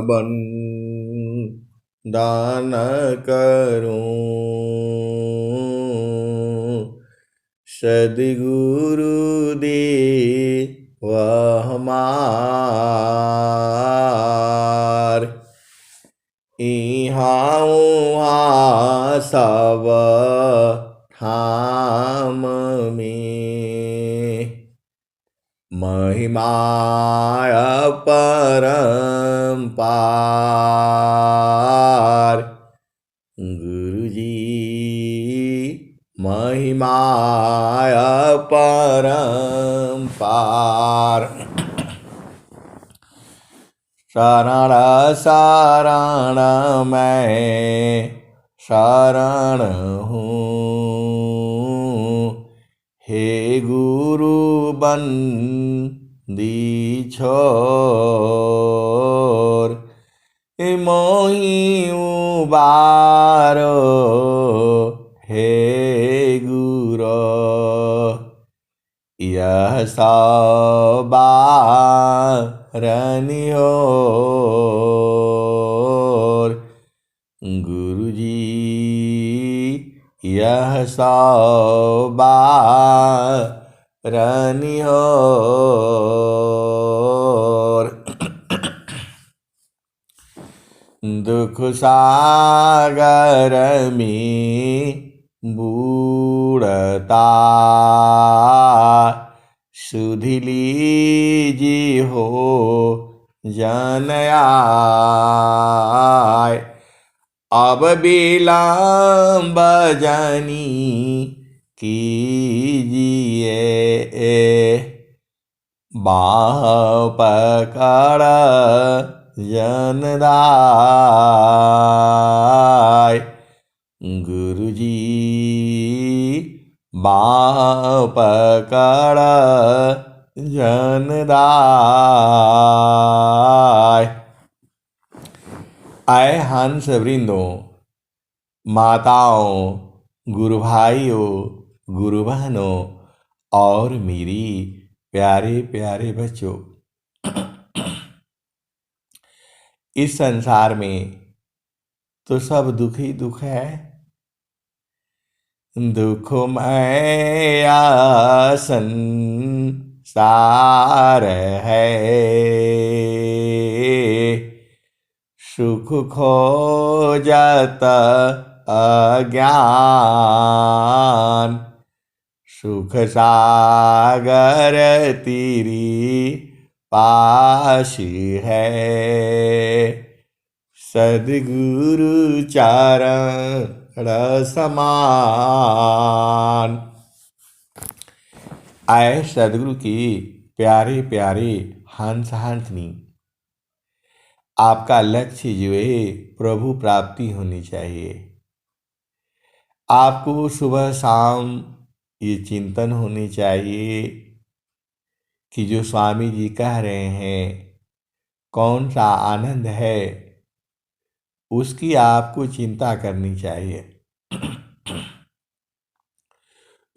बन दान करूं, सद्गुरु दे वह हमार। इहाँ उहाँ सब ठाम में महिमा अपरंपार। गुरुजी महिमा अपरंपार। शरण शरण मैं शरण हूँ, हे गुरु बंदी छोर। मोहि उबारो हे गुरु, यह सवारनि होर। गुरुजी यह सवारनि होर। दुख सागर में बूढ़ता सुधि लीजी हो जन आय। अब विलंब जनी कीजिए, बाह पकड़ जनदाय। गुरुजी बाह पकड़ जनदाय। आए हंस वृंदों, माताओं, गुरु भाइयों, गुरु बहनों और मेरी प्यारे प्यारे बच्चों, इस संसार में तो सब दुख ही दुख है। दुखमय संसार है, सुख खोजत अज्ञान। सुख सागर तेरी पास है, सद्गुरु चरण समान। आए सद्गुरु की प्यारे प्यारे हंस हंसनी, आपका लक्ष्य जो है प्रभु प्राप्ति होनी चाहिए। आपको सुबह शाम ये चिंतन होनी चाहिए कि जो स्वामी जी कह रहे हैं कौन सा आनंद है, उसकी आपको चिंता करनी चाहिए।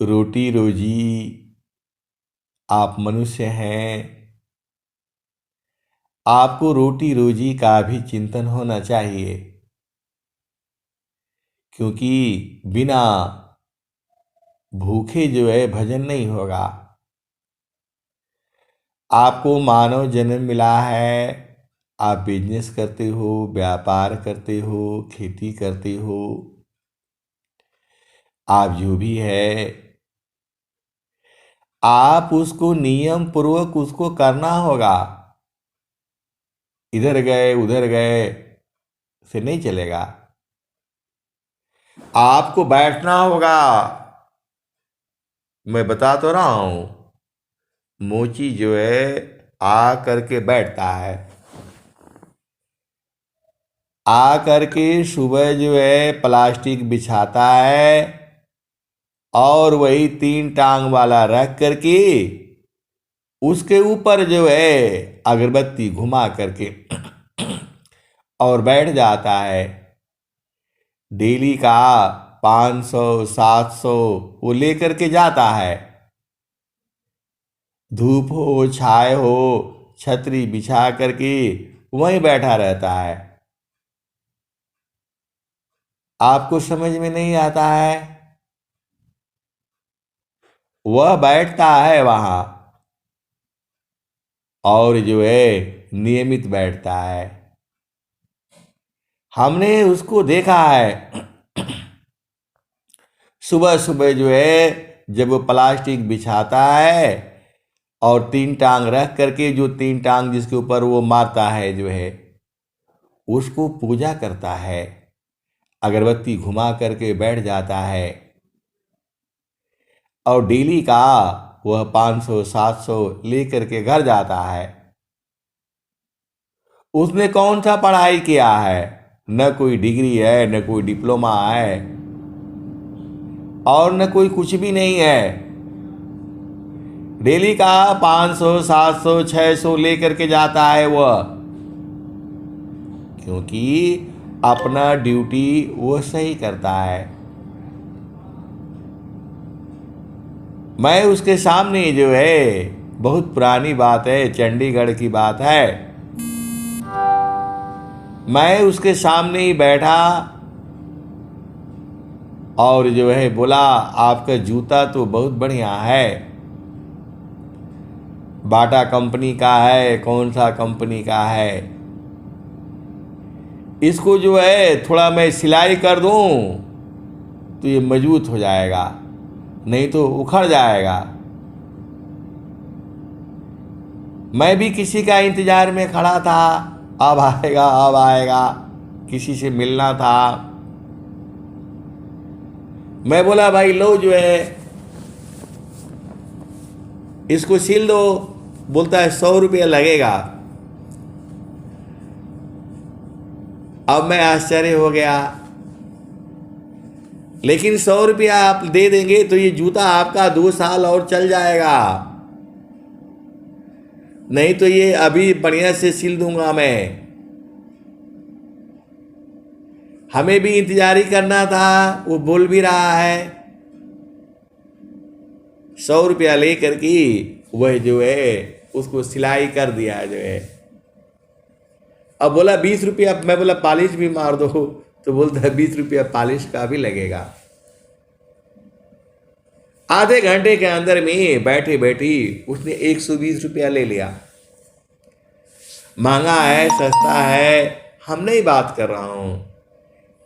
रोटी रोजी, आप मनुष्य हैं, आपको रोटी रोजी का भी चिंतन होना चाहिए, क्योंकि बिना भूखे जो है भजन नहीं होगा। आपको मानव जन्म मिला है, आप बिजनेस करते हो, व्यापार करते हो, खेती करते हो, आप जो भी है आप उसको नियम पूर्वक उसको करना होगा। इधर गए उधर गए से नहीं चलेगा। आपको बैठना होगा। मैं बता तो रहा हूं, मोची जो है आ करके बैठता है, आ करके सुबह जो है प्लास्टिक बिछाता है और वही 3 टांग वाला रख करके उसके ऊपर जो है अगरबत्ती घुमा करके और बैठ जाता है। डेली का 500 700 वो लेकर के जाता है। धूप हो छाए हो, छतरी बिछा करके वहीं बैठा रहता है। आपको समझ में नहीं आता है? वह बैठता है वहां और जो है नियमित बैठता है। हमने उसको देखा है सुबह सुबह जो है जब वो प्लास्टिक बिछाता है और तीन टांग रख करके, जो तीन टांग जिसके ऊपर वो मारता है जो है, उसको पूजा करता है, अगरबत्ती घुमा करके बैठ जाता है और डेली का वह 500-700 लेकर के घर जाता है। उसने कौन सा पढ़ाई किया है? न कोई डिग्री है, न कोई डिप्लोमा है और न कोई कुछ भी नहीं है। डेली का 500-700-600 लेकर के जाता है वह, क्योंकि अपना ड्यूटी वो सही करता है। मैं उसके सामने जो है, बहुत पुरानी बात है, चंडीगढ़ की बात है, मैं उसके सामने ही बैठा और जो है बोला, आपका जूता तो बहुत बढ़िया है, बाटा कंपनी का है, कौन सा कंपनी का है, इसको जो है थोड़ा मैं सिलाई कर दूं तो ये मजबूत हो जाएगा, नहीं तो उखड़ जाएगा। मैं भी किसी का इंतजार में खड़ा था, अब आएगा अब आएगा, किसी से मिलना था। मैं बोला भाई लो जो है इसको सिल दो। बोलता है 100 रुपया लगेगा। अब मैं आश्चर्य हो गया, लेकिन 100 रुपया आप दे देंगे तो ये जूता आपका 2 साल और चल जाएगा, नहीं तो ये अभी बढ़िया से सिल दूंगा मैं। हमें भी इंतजार ही करना था, वो बोल भी रहा है। 100 रुपया लेकर के वह जो है उसको सिलाई कर दिया जो है। अब बोला 20 रुपया, मैं बोला पॉलिश भी मार दो, तो बोलता है 20 रुपया पॉलिश का भी लगेगा। आधे घंटे के अंदर में बैठे बैठी उसने 120 रुपया ले लिया। महंगा है सस्ता है हम नहीं बात कर रहा हूं,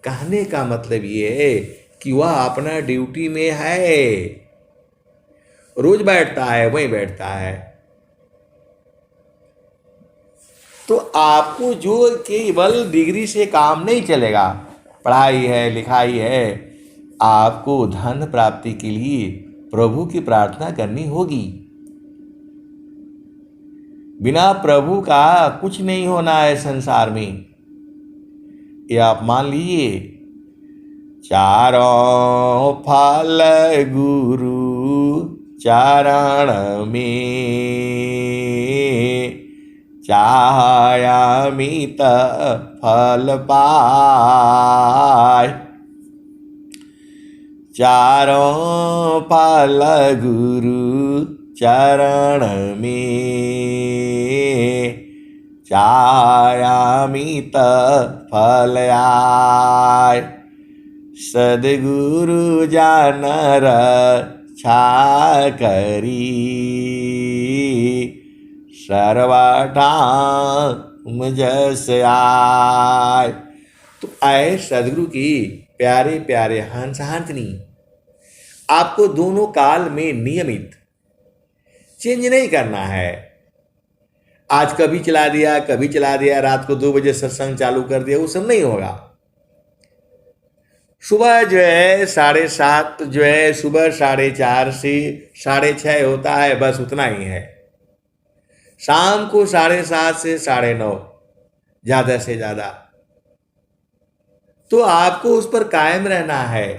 कहने का मतलब ये है कि वह अपना ड्यूटी में है, रोज बैठता है, वहीं बैठता है। तो आपको जो केवल डिग्री से काम नहीं चलेगा, पढ़ाई है लिखाई है, आपको धन प्राप्ति के लिए प्रभु की प्रार्थना करनी होगी। बिना प्रभु का कुछ नहीं होना है संसार में, ये आप मान लीजिए। चारों फल गुरु चरण में, चाहयामित फल पाय। चारों फल गुरु चरण में, चाहयामित फल आय। सद्गुरु जान रक्षा करी, सर्वठाम जस आय। तो आए सदगुरु की प्यारे प्यारे हंस हंसनी, आपको दोनों काल में नियमित चेंज नहीं करना है। आज कभी चला दिया कभी चला दिया, रात को 2 बजे सत्संग चालू कर दिया, वो सब नहीं होगा। सुबह जो है 7:30 जो है, सुबह 4:30 से 6:30 होता है, बस उतना ही है। शाम को 7:30 से 9:30 ज्यादा से ज्यादा। तो आपको उस पर कायम रहना है।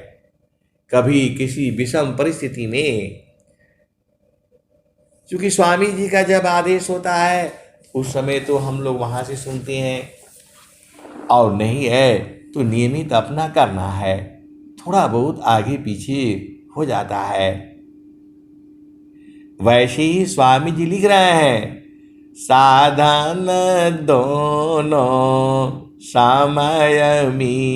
कभी किसी विषम परिस्थिति में, क्योंकि स्वामी जी का जब आदेश होता है उस समय तो हम लोग वहां से सुनते हैं, और नहीं है तो नियमित अपना करना है। थोड़ा बहुत आगे पीछे हो जाता है। वैसे ही स्वामी जी लिख रहे हैं, साधन दोनों समय में।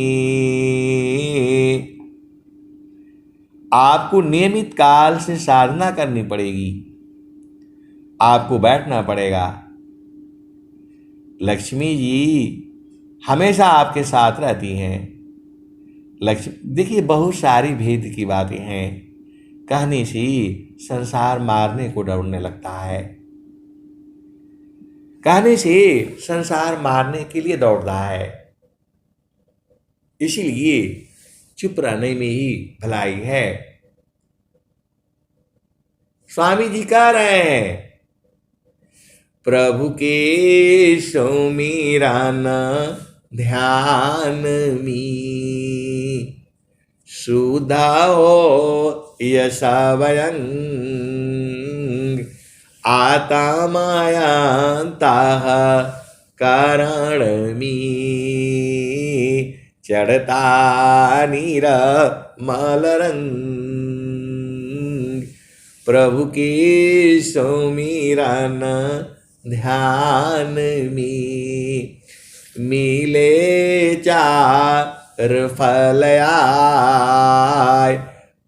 आपको नियमित काल से साधना करनी पड़ेगी, आपको बैठना पड़ेगा। लक्ष्मी जी हमेशा आपके साथ रहती हैं। लक्ष्मी देखिए, बहुत सारी भेद की बातें हैं, कहने से संसार मारने को डरने लगता है, कहने से संसार मारने के लिए दौड़ रहा है। इसीलिए चुप रहने में ही भलाई है। स्वामी जी कह रहे हैं, प्रभु के सुमिरन ध्यान में सुधा हो यशवयं आत्मायंतः करण में चढ़ता निर्मल रंग। प्रभु के सुमिरन ध्यान में मिले चार फल आय,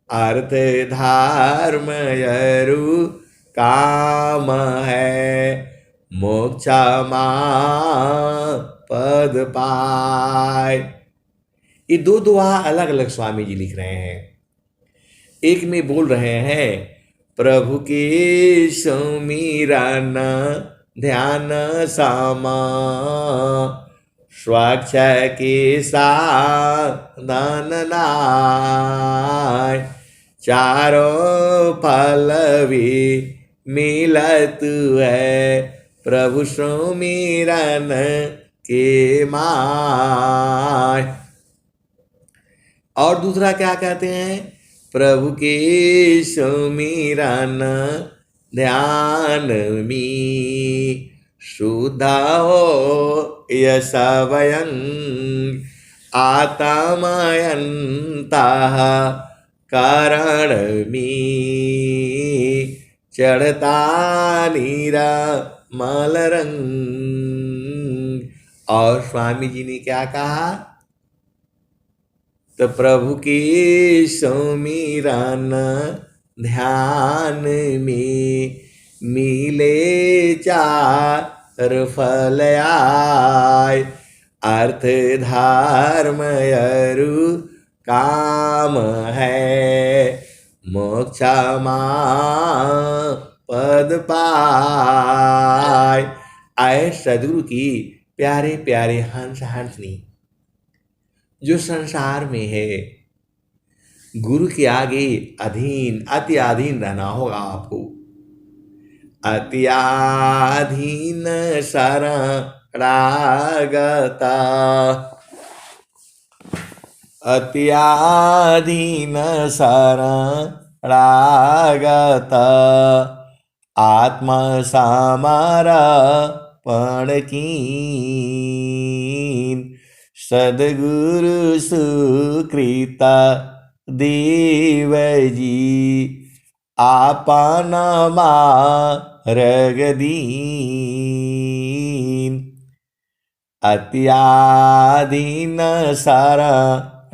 अर्थ धर्म यरु काम है, मोक्ष पद पाय। ये दो दुआ अलग अलग स्वामी जी लिख रहे हैं। एक में बोल रहे हैं, प्रभु के सुमिरन ध्यान समा स्वच्छ के साधन नाय, चारों फल भी मिलत है, प्रभु सुमिरन के माय। और दूसरा क्या कहते हैं, प्रभु के सुमिरन ध्यान में शुद्धा हो यशवयं आत्मायंतः करण में चढ़ता निर्मल रंग। और स्वामी जी ने क्या कहा, तो प्रभु के सुमिरन ध्यान में मिले चार फल आय, अर्थ धर्म यरु काम है, मोक्ष पद पाय। आए सदगुरु की प्यारे प्यारे हंस हंसनी जो संसार में है, गुरु के आगे अधीन अति अधीन रहना होगा आपको। अति अधीन शरणागता, अति अधीन शरणागता, आत्मा समर्पण कीन, सदगुरु सुकृत देव जी आपन मार्ग दीन। अत्याधीन शरणागत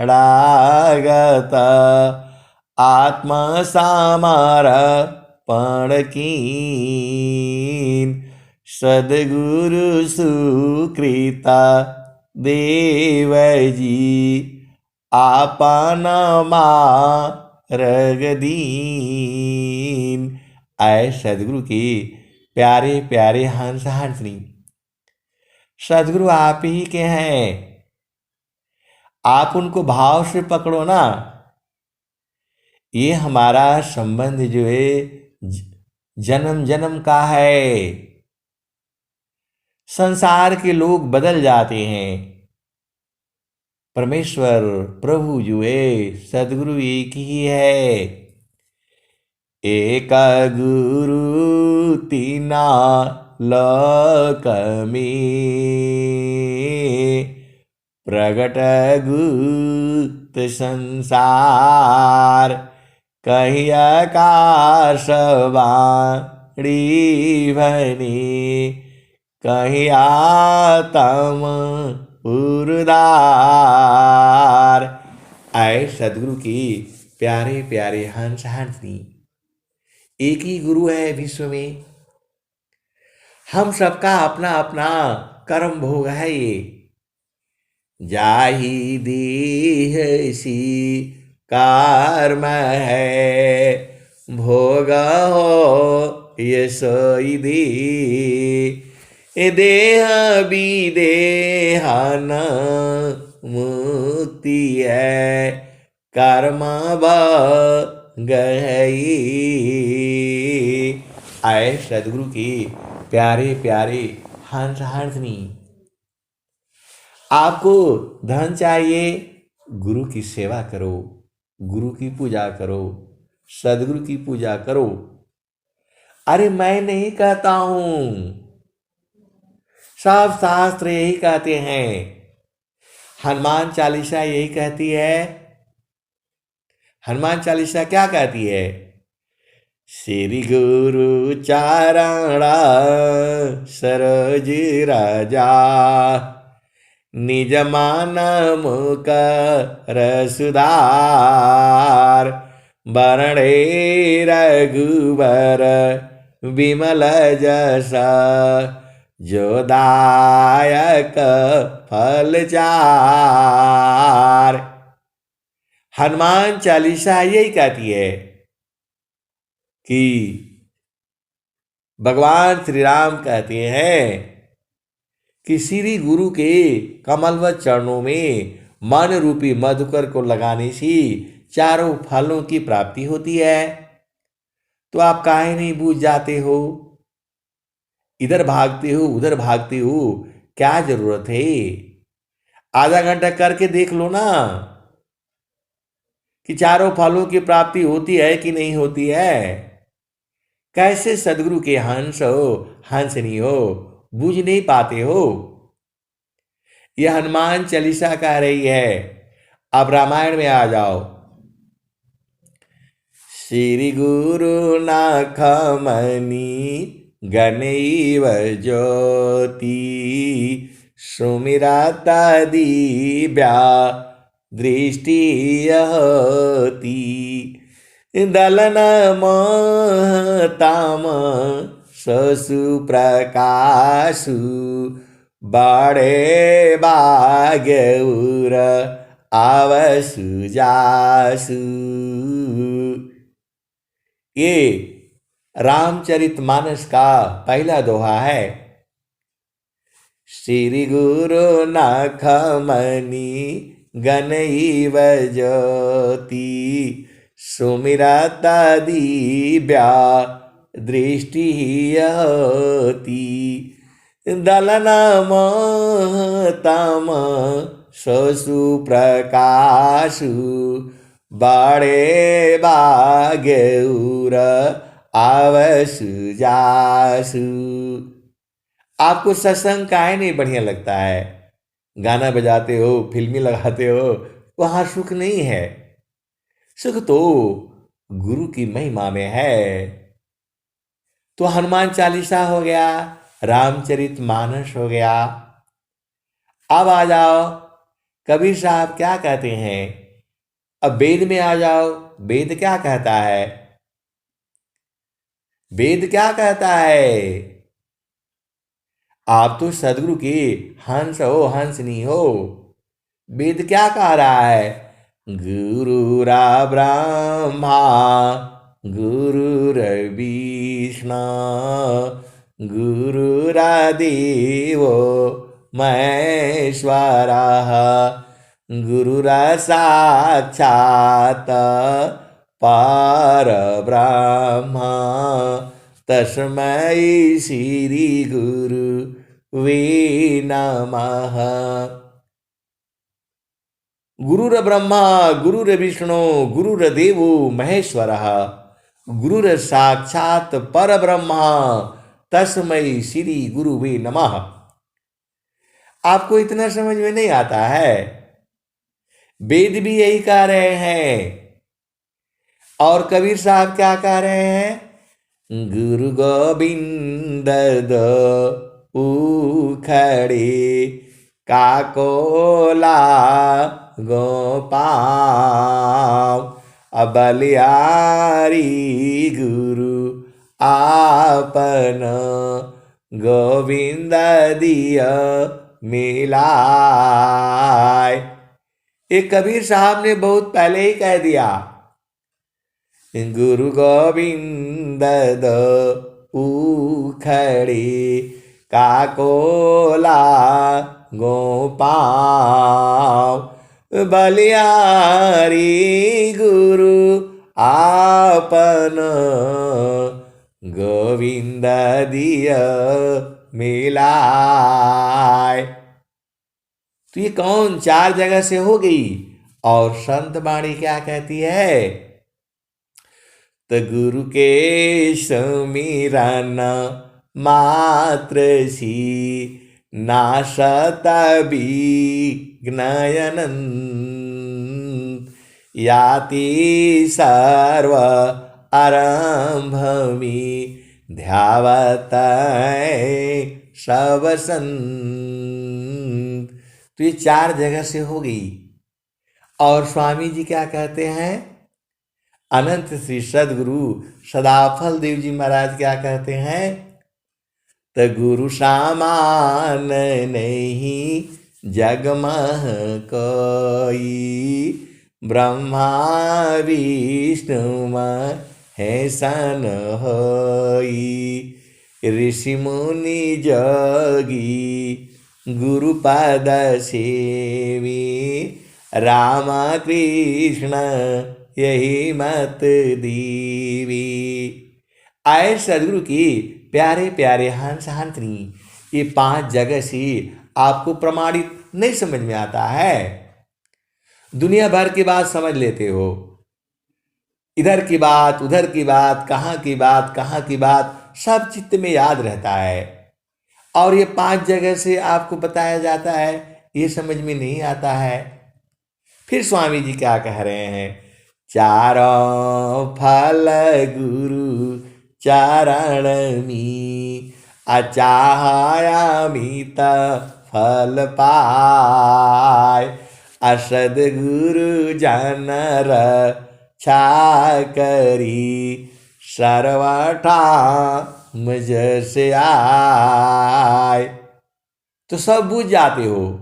आत्मा समर्पण कीन, सदगुरु सुकृत देव जी आपन मार्ग दीन। ऐ सदगुरु के प्यारे प्यारे हंस हंसनी, सदगुरु आप ही के हैं, आप उनको भाव से पकड़ो ना। ये हमारा संबंध जो है जन्म जन्म का है। संसार के लोग बदल जाते हैं, परमेश्वर प्रभु जो है सदगुरु एक ही है। एक गुरु तीना लोक में, प्रगट गुप्त संसार, कहीं आकाशवाणी बने, कहीं आतम उर्दार। आए सदगुरु की प्यारे प्यारे हंस हंसनी, एक ही गुरु है विश्व में, हम सबका अपना अपना कर्म भोग है ये। जाहि दीह सी कर्म है, भोग हो ये सोई दी। देह विदेहन मुक्ति है, कर्म गई। आए सदगुरु की प्यारे प्यारे हंस हंसनी, आपको धन चाहिए, गुरु की सेवा करो, गुरु की पूजा करो, सदगुरु की पूजा करो। अरे मैं नहीं कहता हूं, सब शास्त्र यही कहते हैं, हनुमान चालीसा यही कहती है। हनुमान चालीसा क्या कहती है? श्री गुरु चारणा सरोज राजा, निज मान मुकर सुधार। बरणे रघुबर विमल जस, जो दायक फल चार। हनुमान चालीसा यही कहती है कि भगवान श्री राम कहते हैं कि श्री गुरु के कमलवत चरणों में मन रूपी मधुकर को लगाने से चारों फलों की प्राप्ति होती है। तो आप काहे नहीं बूझ जाते हो, इधर भागते हो उधर भागते हो, क्या जरूरत है? आधा घंटा करके देख लो ना कि चारों फलों की प्राप्ति होती है कि नहीं होती है। कैसे सदगुरु के हंस हो हंसनी हो, बूझ नहीं पाते हो। यह हनुमान चालीसा कह रही है। अब रामायण में आ जाओ। श्री गुरु नाखमनी गणैव ज्योति, सुमिराता दिव्या दृष्टि होती। दलन महताम ससु प्रकाशु, बड़े बाग्यउर आवसु जासु। ये रामचरितमानस का पहला दोहा है। श्री गुरु नाखमनी गणैव ज्योति, सुमिराता दिव्या दृष्टि होती। दलन महतम ससु प्रकाशु, बड़े बाग्यउर आवसु जासु। आपको सत्संग काहे नहीं बढ़िया लगता है? गाना बजाते हो, फिल्मी लगाते हो, वहां सुख नहीं है। सुख तो गुरु की महिमा में है। तो हनुमान चालीसा हो गया, रामचरितमानस हो गया। अब आ जाओ, कबीर साहब क्या कहते हैं? अब वेद में आ जाओ। वेद क्या कहता है? वेद क्या कहता है? आप तो सदगुरु की हंस हो हंसनी हो। वेद क्या कह रहा है? गुरुरा ब्रह्मा गुरुर्विष्णु, गुरुरा देवो महेश्वरः, गुरुरा साक्षात् परब्रह्म, तस्मै श्री गुरुवे नमः। गुरुर्ब्रह्मा गुरुर्विष्णु गुरुर्देवो महेश्वरः, गुरुर साक्षात परब्रह्म, तस्मै श्री गुरुवे नमः। आपको इतना समझ में नहीं आता है? वेद भी यही कह रहे हैं। और कबीर साहब क्या कह रहे हैं? गुरु गोविंद उखड़े काकोला गोपाव अबलियारी गुरु आपन गोविंद दिया मिलाय। ये कबीर साहब ने बहुत पहले ही कह दिया, गुरु गोविंद दो उखड़े काकोला गोपाव बलियारी गुरु आपन गोविंद दिया मिलाय। तो ये कौन चार जगह से हो गई। और संत वाणी क्या कहती है, तो गुरु के समीरन मात्र सी नाशत विघ्नयनन् याति सर्व आरंभमि ध्यावत सब संत। तो ये चार जगह से हो गई। और स्वामी जी क्या कहते हैं, अनंत श्री सदगुरु सदाफल देव जी महाराज क्या कहते हैं, तो गुरु सामान नहीं जगमह कोई ब्रह्मा विष्णु महेशन होई ऋषि मुनि जोगी गुरु पद सेवी राम कृष्ण यही मत दीवी। आए सदगुरु की प्यारे प्यारे हंस हंसनी, ये पांच जगह से आपको प्रमाणित नहीं समझ में आता है। दुनिया भर की बात समझ लेते हो, इधर की बात उधर की बात, कहाँ की बात कहाँ की बात, सब चित्त में याद रहता है। और ये पांच जगह से आपको बताया जाता है, ये समझ में नहीं आता है। फिर स्वामी जी क्या कह रहे हैं, चारों फल गुरु चरण मी अचाहयामित फल पाय असद गुरु जनर छा करी सर्वठा मुझ से आय। तो सब बुझ जाते हो,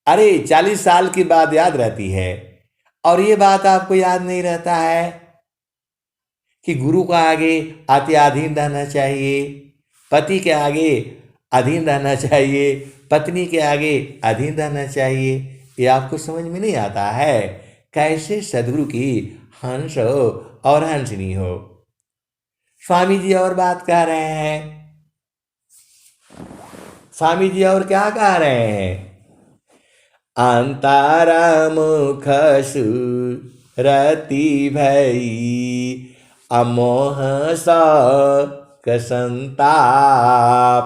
अरे 40 साल की बात याद रहती है और ये बात आपको याद नहीं रहता है कि गुरु का आगे अधीन रहना चाहिए, पति के आगे अधीन रहना चाहिए, पत्नी के आगे अधीन रहना चाहिए। ये आपको समझ में नहीं आता है। कैसे सदगुरु की हंस हो और हंसनी हो। स्वामी जी और बात कह रहे हैं, स्वामी जी और क्या कह रहे हैं, अंतारा मुख सुरति भई अमोह संताप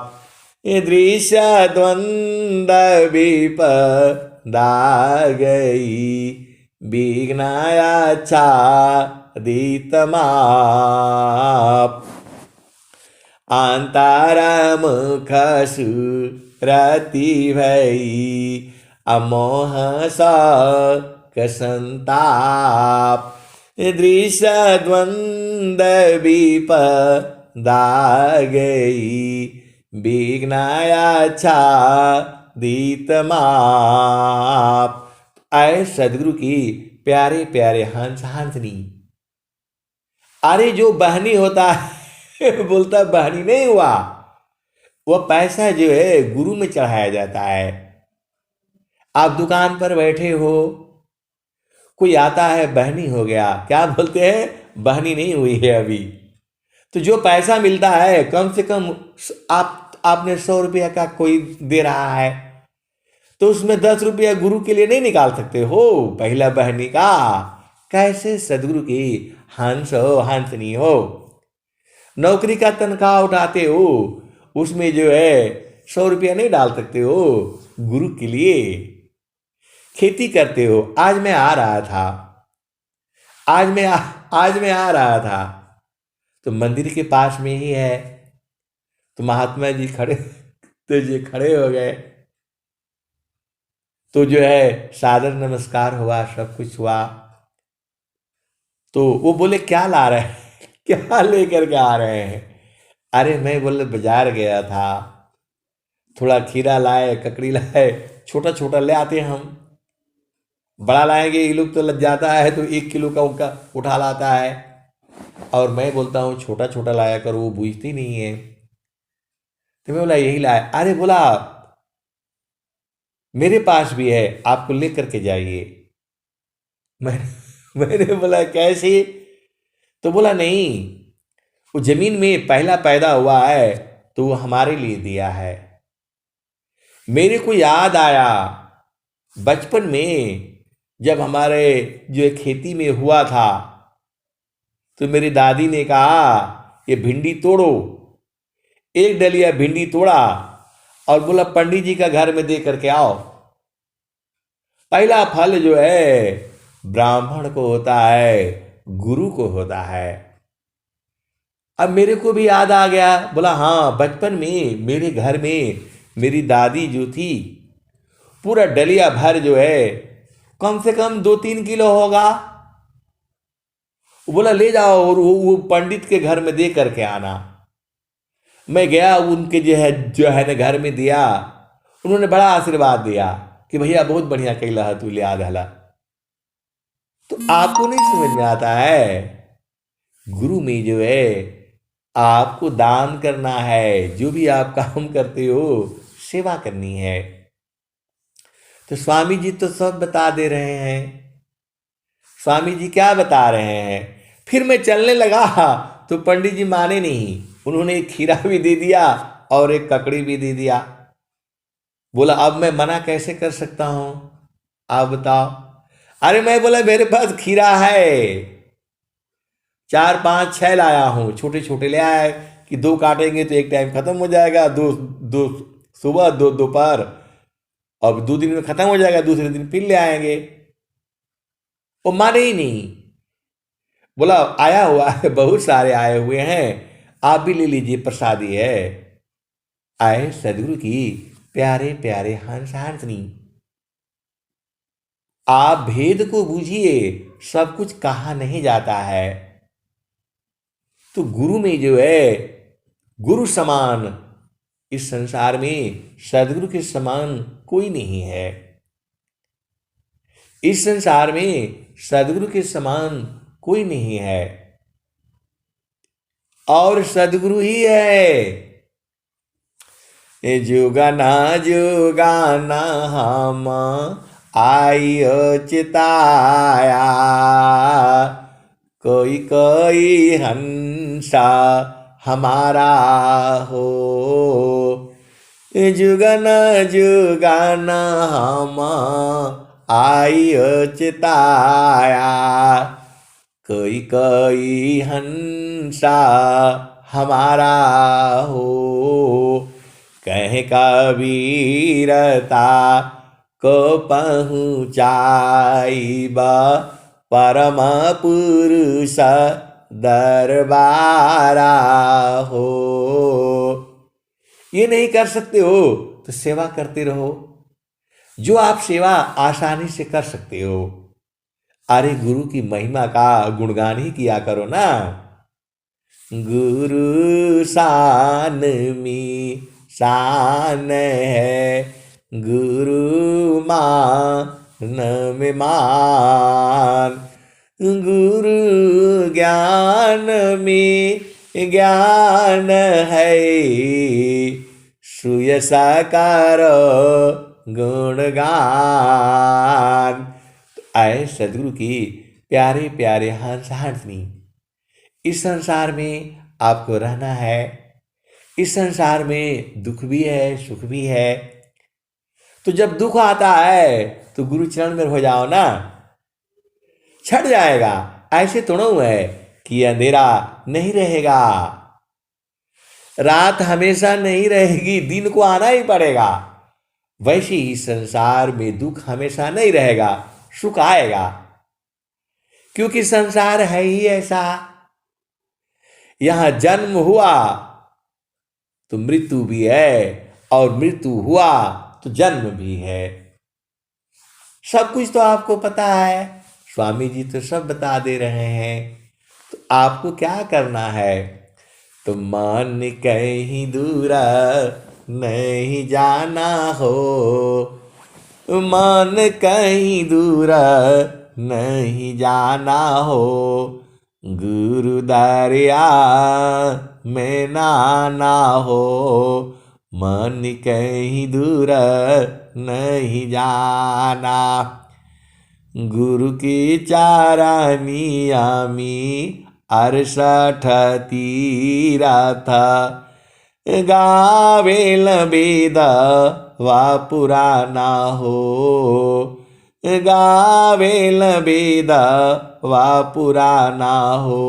दृश्य द्वंद विपदा गई विघ्नाया दितमाप अंतारा मुख सुरति भई अमोह संताप दृश्य द्वंद विपदा गई विघ्नाया दितमाप। आए सदगुरु की प्यारे प्यारे हंस हंसनी। अरे जो बहनी होता है बोलता बहनी नहीं हुआ, वह पैसा जो है गुरु में चढ़ाया जाता है। आप दुकान पर बैठे हो, कोई आता है बहनी हो गया, क्या बोलते हैं, बहनी नहीं हुई है अभी। तो जो पैसा मिलता है कम से कम आपने 100 रुपया का कोई दे रहा है, तो उसमें 10 रुपया गुरु के लिए नहीं निकाल सकते हो, पहला बहनी का। कैसे सदगुरु की हंस हो हंसनी हो। नौकरी का तनख्वाह उठाते हो, उसमें जो है 100 रुपया नहीं डाल सकते हो गुरु के लिए। खेती करते हो, आज मैं आ रहा था, तो मंदिर के पास में ही है, तो महात्मा जी खड़े तो जो खड़े हो गए, तो जो है सादर नमस्कार हुआ, सब कुछ हुआ। तो वो बोले क्या ला रहे हैं क्या लेकर के आ रहे हैं? अरे मैं बोले बाजार गया था, थोड़ा खीरा लाए, ककड़ी लाए, छोटा छोटा ले आते हैं हम। बड़ा लाएंगे ये लोग तो लग जाता है, तो 1 किलो का उनका उठा लाता है। और मैं बोलता हूँ छोटा छोटा लाया कर, वो बूझती नहीं है। तो मैं बोला यही लाया। अरे बोला मेरे पास भी है, आपको लेकर के जाइए। मैं मैंने बोला कैसे? तो बोला नहीं, वो जमीन में पहला पैदा हुआ है, तो वो हमारे लिए दिया है। मेरे को याद आया बचपन में, जब हमारे जो है खेती में हुआ था, तो मेरी दादी ने कहा ये भिंडी तोड़ो। एक डलिया भिंडी तोड़ा और बोला पंडित जी का घर में दे करके आओ। पहला फल जो है ब्राह्मण को होता है, गुरु को होता है। अब मेरे को भी याद आ गया, बोला हाँ बचपन में मेरे घर में मेरी दादी जो थी, पूरा डलिया भर जो है कम से कम 2-3 किलो होगा, वो बोला ले जाओ और वो पंडित के घर में दे करके आना। मैं गया, उनके जो है ना घर में दिया। उन्होंने बड़ा आशीर्वाद दिया कि भैया बहुत बढ़िया कैला है, तू ले आ धला। तो आपको नहीं समझ में आता है, गुरु में जो है आपको दान करना है, जो भी आप काम करते हो सेवा करनी है। तो स्वामी जी तो सब बता दे रहे हैं। स्वामी जी क्या बता रहे हैं? फिर मैं चलने लगा तो पंडित जी माने नहीं, उन्होंने एक खीरा भी दे दिया और एक ककड़ी भी दे दिया। बोला अब मैं मना कैसे कर सकता हूं, आप बताओ। अरे मैं बोला मेरे पास खीरा है, 4-5-6 लाया हूं, छोटे छोटे ले आए कि 2 काटेंगे तो एक टाइम खत्म हो जाएगा, दो दो सुबह, 2 दोपहर, अब 2 दिन में खत्म हो जाएगा, दूसरे दिन फिर ले आएंगे। वो माने ही नहीं। बोला आया हुआ है, बहुत सारे आए हुए हैं, आप भी ले लीजिए, प्रसादी है। आए सदगुरु की प्यारे प्यारे हंस हंसनी, आप भेद को बूझिए, सब कुछ कहा नहीं जाता है। तो गुरु में जो है, गुरु समान इस संसार में सदगुरु के समान कोई नहीं है। इस संसार में सदगुरु के समान कोई नहीं है, और सदगुरु ही है। जुगाना जुगाना हम आई चिताया, कोई कोई हंसा हमारा हो। जुगाना जुगाना हम आई चिताया, कोई कोई हंसा हमारा हो। कह कबीरता को पहुँचाइबा परम पुरुष दरबारा हो। ये नहीं कर सकते हो तो सेवा करते रहो, जो आप सेवा आसानी से कर सकते हो। अरे गुरु की महिमा का गुणगान ही किया करो ना। गुरु शान में शान है, गुरु मान में मान, गुरु ज्ञान में ज्ञान है, सुय साकार गुणगान। आए सदगुरु की प्यारे प्यारे हंस हंसनी, इस संसार में आपको रहना है। इस संसार में दुख भी है, सुख भी है। तो जब दुख आता है तो गुरु चरण में हो जाओ ना, छट जाएगा। ऐसे थोड़ा है कि अंधेरा नहीं रहेगा, रात हमेशा नहीं रहेगी, दिन को आना ही पड़ेगा। वैसे ही संसार में दुख हमेशा नहीं रहेगा, सुख आएगा, क्योंकि संसार है ही ऐसा। यहां जन्म हुआ तो मृत्यु भी है, और मृत्यु हुआ तो जन्म भी है। सब कुछ तो आपको पता है, स्वामी जी तो सब बता दे रहे हैं। तो आपको क्या करना है? तो मन कहीं दूरा नहीं जाना हो, मन कहीं दूरा नहीं जाना हो, गुरु दरिया में नाना हो, मन कहीं दूरा नहीं जाना। गुरु की चारानी आमी 68 तीरथ गावेल वेद वा पुराना हो, गावेल वेद वा पुराना हो,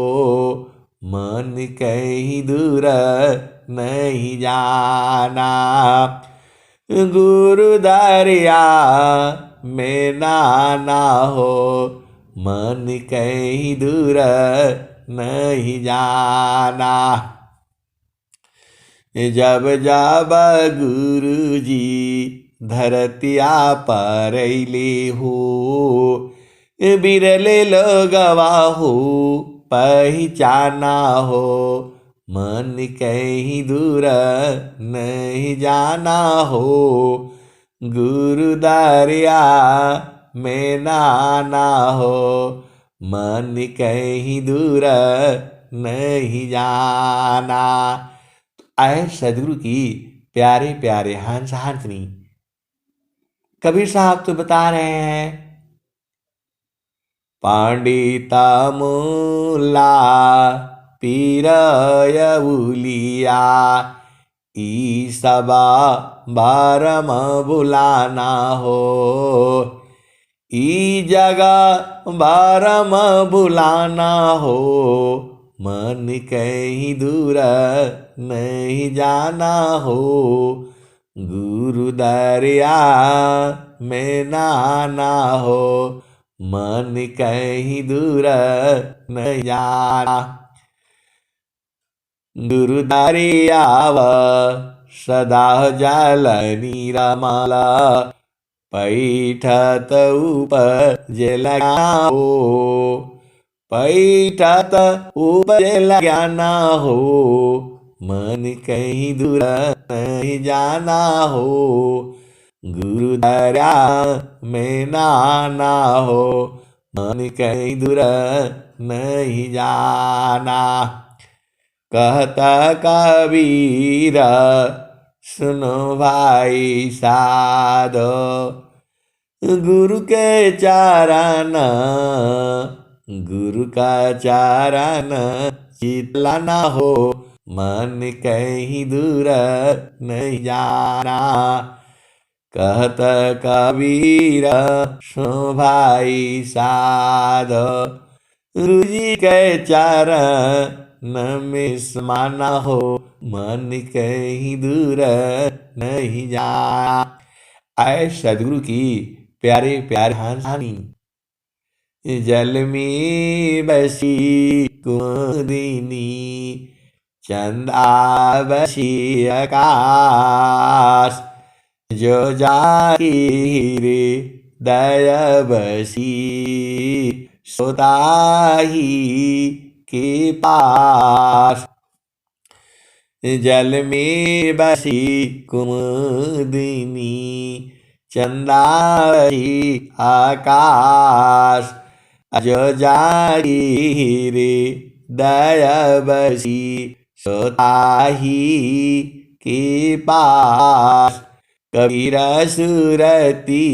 मन कहीं दूर नहीं जाना, गुरु दरिया में नाना हो, मन कहीं दूर नहीं जाना। जब जब गुरु जी धरतिया पर अइले हो, बिरले लोगवा हो पहचाना हो, मन कहीं दूर नहीं जाना हो, गुरु दरिया में नाना हो, मन कहीं दूर नहीं जाना। आए सदगुरु की प्यारे प्यारे हंस हाथनी कबीर साहब तो बता रहे हैं, पंडिता मुल्ला पीरय उलिया ई सबा बारम बुलाना हो, ई जगह बारम बुलाना हो, मन कहीं दूर नहीं जाना हो, गुरु दरिया में नाना हो, मन कहीं दूर नहीं जाना। गुरु दरिया सदा जल निरमल पैठत उपज लगाओ, पैठत उपज लगाना हो, मन कहीं दूर नहीं जाना हो, गुरु दरिया में नाना हो, मन कहीं दूर नहीं जाना। कहता कबीर सुनो भाई साधो, गुरु के चारण, गुरु का चारण चितलाना हो, मन कहीं दूर नहीं जाना। कहत कबीर सुनो भाई साधो, गुरु जी के चारण में समाना हो, मन कहीं दूर नहीं जाना। आए सदगुरु की प्यारे प्यारे हानी, जल में बसी कुमुदिनी, चंदा बसी आकाश, जो जाकी रे दया बसी सोताही के पास, जल में बसी कुमुदिनी, चंदा बसी आकाश, जो जागी रे दया बसी सोताही के पास, कबीर सुरती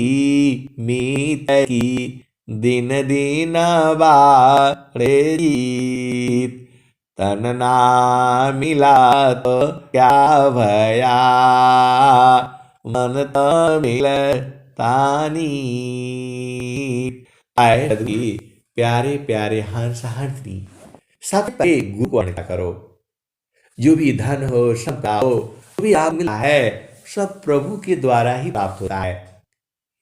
मीत की दिन दिन बाड़े जीत, तन ना मिला तो क्या भया, मन तो मिल तानी। आए प्यारे प्यारे हंस हंसनी, सब पे गुरु को अर्पण करो। जो भी धन हो संपदा हो जो भी आप मिला है सब प्रभु के द्वारा ही प्राप्त होता है।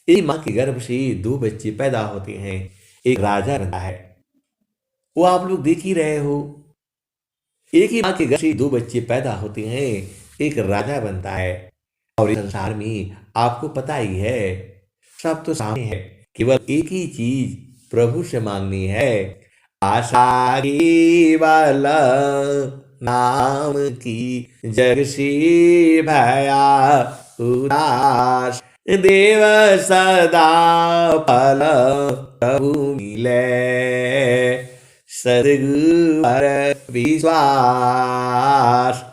एक माँ के गर्भ से 2 बच्चे पैदा होते हैं, एक राजा बनता है, वो आप लोग देख ही रहे हो। एक ही माँ के गर्भ से 2 बच्चे पैदा होते हैं, एक राजा बनता है। और इस संसार में आपको पता ही है, सब तो सामने है, केवल एक ही चीज प्रभु से मांगनी है। आशा केवल नाम की, जग से भया उदास, देव सदा फल प्रभु मिले, सद्गुरु पर विश्वास।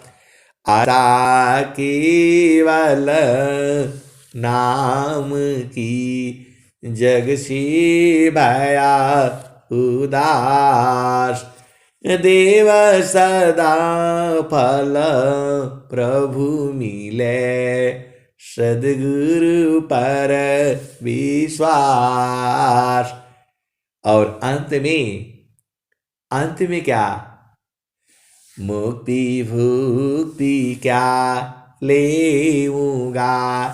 आशा केवल नाम की, जग से भया उदास, देव सदा फल प्रभु मिले, सद्गुरु पर विश्वास। और अंत में क्या? मुक्ति भुक्ति क्या लेऊंगा,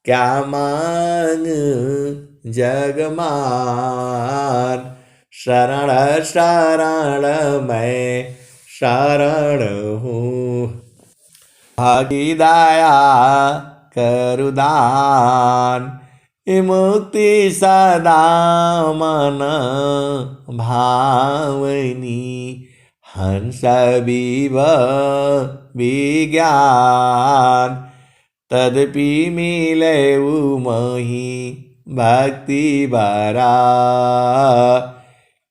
क्या मांग जगमान, शरण शरण मैं शरण हूँ, भागी दया करुदान, मुक्ति सदा मन भावनी, हंस विव विज्ञान, तदपि मिले मही भक्ति बरा,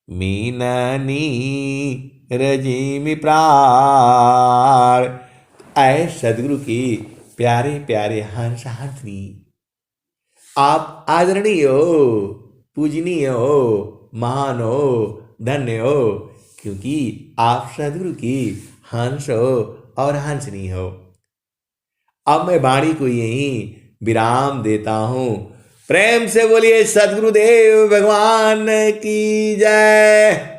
मीननी रजिमि प्राण। ऐ सदगुरु की प्यारे प्यारे हंस हंसनी, आप आदरणीय हो, पूजनीय हो, महान हो, धन्य हो, क्योंकि आप सदगुरु की हंस हो और हंसनी हो। अब मैं वाणी को यहीं विराम देता हूं। प्रेम से बोलिए सदगुरुदेव भगवान की जय।